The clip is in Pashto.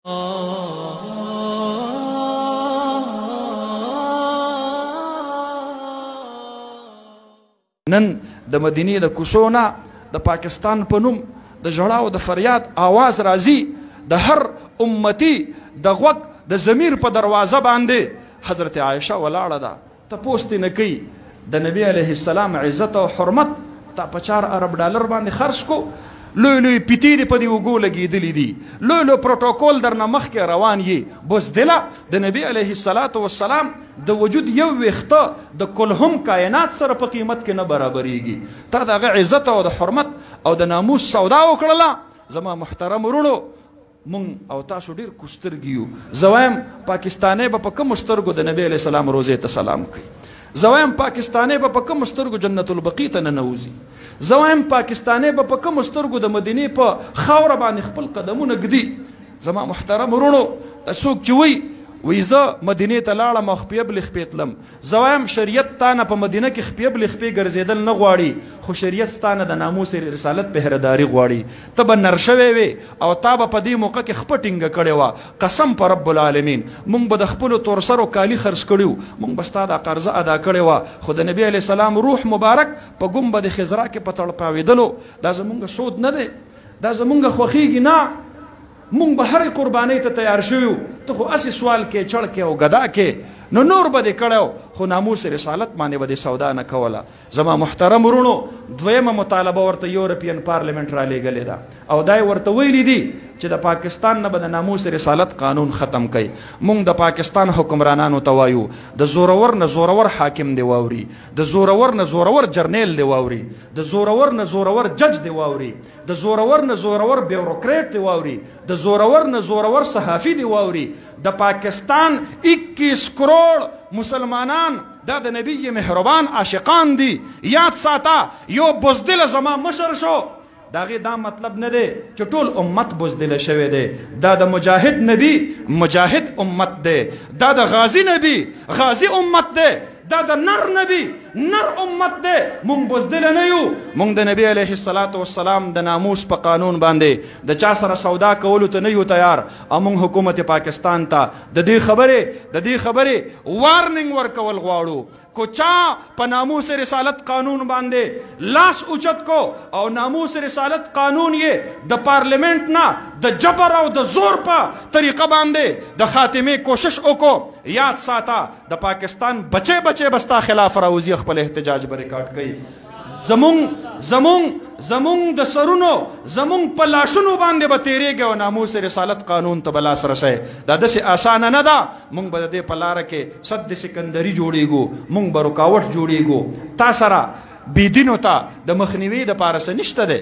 نن د مدینې د کوڅو نه د پاکستان په نوم د ژړا او د فریاد آواز راځي د هر امتی د غوږ د ضمیر په دروازه باندې حضرت عایشه ولاړه ده تپوس ترې نه کوي د نبی علیه السلام عزت او حرمت تا په 4 ارب ډالر باندې خرڅ کو لوی لوی پیتې دې په دې اوږو لګېدلي دي لوی لوی پروټوکول درنه مخکې روان یې بزدله د نبی علیه السلام د وجود یو ویښته د کلهم کائنات سره په قیمت کې نه برابریږي تا د هغه عزت او د حرمت او د ناموس سودا وکړله زما محترم ورونو مونږ او تاسو ډېر کوسترګي یو زه وایم پاکستانی به په کومو سترګو د نبی علیه السلام روضې ته سلام کوي زه وایم پاکستانی به په کومو سترګو جنت البقیع ته ننوځي زه وایم پاکستانی به په کومو سترګو د مدینې په خاوره باندې خپل قدمونه ږدي زما محترم ورونو څوک چې وی زه مدینې ته لاړم او خپې بلې خپې تلم زه وایم شریعت تا نه په مدینه کې خپې بلې خپې ګرځېدل نه غواړي خو شریعت ستا نه د ناموس رسالت پهرداري غواړي ته به نر شوی وې او تا به په دې موقع کې خپه ټینګه کړې وه قسم په رب العالمین موږ به د خپلو تورسرو کالي خرڅ کړي وو موږ به ستا دا قرضه ادا کړې وه خو د نبي علیه السلام روح مبارک په ګنبد خضرا کې په تړپاوېدلو دا زمونږ سود نه دی دا زمونږ خوښېږي نه مونږ به هرې قربانۍ ته تیار شوي وو ته خو اسې سوال کې چړ کې او ګدا کې نو نور به دې کړی خو ناموس رسالت باندې به دې سودا نه کوله زما محترم ورونو دویمه مطالبه ورته یورپین پارلمنټ رالیږلې ده او دا یې ورته ویلي دي چې د پاکستان نه به د ناموس رسالت قانون ختم کوي مونږ د پاکستان حکمرانانو ته وایو د زورور نه زورور حاکم دی واوري د زورور نه زورور جرنیل دی واوري د زورور نه زورور جج دی واوري د زورور نه زورور بیوروکریټ دی واوري د زورور نه زورور صحافي دی واوري د پاکستان 21 کروڑ مسلمانان دا د نبی مهربان عاشقان دي یاد ساته یو بزدل زما مشر شو داغه دا مطلب نه دی چې ټول امت بزدل شوی دی دا د مجاهد نبی مجاهد امت دی دا د غازی نبی غازی امت دی دا د نر نبی نر امت دی مونږ بزدل نه یو مونږ د نبی علیه السلام د ناموس په قانون باندې د چا سره سودا کولو ته نه یو تیار او مونږ حکومت پاکستان ته د دې خبرې وارننګ ورکول غواړو کو چا په ناموس رسالت قانون باندې لاس اوچت کو او ناموس رسالت قانون یې د پارلیمنت نه د جبر او د زور په طریقه باندې د خاتمه کوشش وکړو یاد ساته د پاکستان بچے بستا خلاف راوځي خپل احتجاج به ریکارډ کوي زمونږ د سرونو زمونږ په لاشونو باندې به تیریږي او ناموس رسالت قانون ته به لاس رسئ دا داسې اسانه نه ده مونږ به د دې په لاره کې سد سکندري جوړیږو مونږ به رکاوټ جوړیږو تا سره بېدینو ته د مخنیوي دپاره څه نشته دی